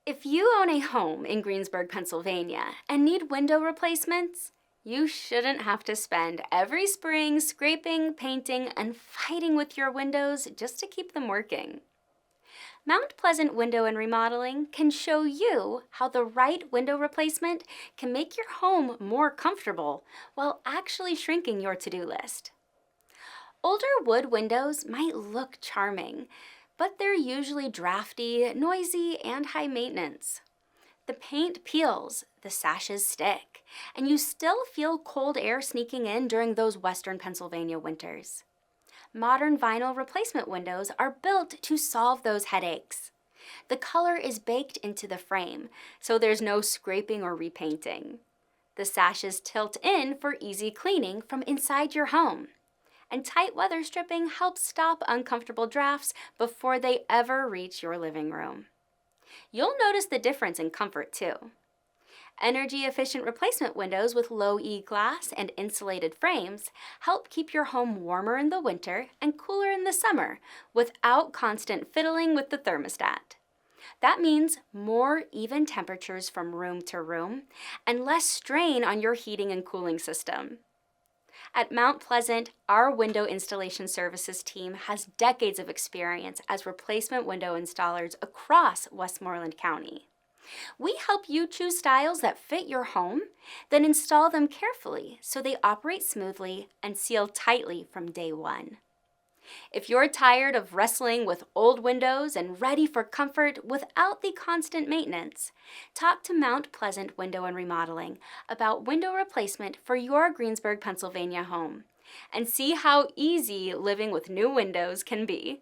If you own a home in Greensburg, Pennsylvania, and need window replacements, you shouldn't have to spend every spring scraping, painting, and fighting with your windows just to keep them working. Mount Pleasant Window and Remodeling can show you how the right window replacement can make your home more comfortable while actually shrinking your to-do list. Older wood windows might look charming, but they're usually drafty, noisy, and high maintenance. The paint peels, the sashes stick, and you still feel cold air sneaking in during those western Pennsylvania winters. Modern vinyl replacement windows are built to solve those headaches. The color is baked into the frame, so there's no scraping or repainting. The sashes tilt in for easy cleaning from inside your home. And tight weather stripping helps stop uncomfortable drafts before they ever reach your living room. You'll notice the difference in comfort too. Energy-efficient replacement windows with low E glass and insulated frames help keep your home warmer in the winter and cooler in the summer without constant fiddling with the thermostat. That means more even temperatures from room to room and less strain on your heating and cooling system. At Mount Pleasant, our window installation services team has decades of experience as replacement window installers across Westmoreland County. We help you choose styles that fit your home, then install them carefully so they operate smoothly and seal tightly from day one. If you're tired of wrestling with old windows and ready for comfort without the constant maintenance, talk to Mount Pleasant Window and Remodeling about window replacement for your Greensburg, Pennsylvania home, and see how easy living with new windows can be.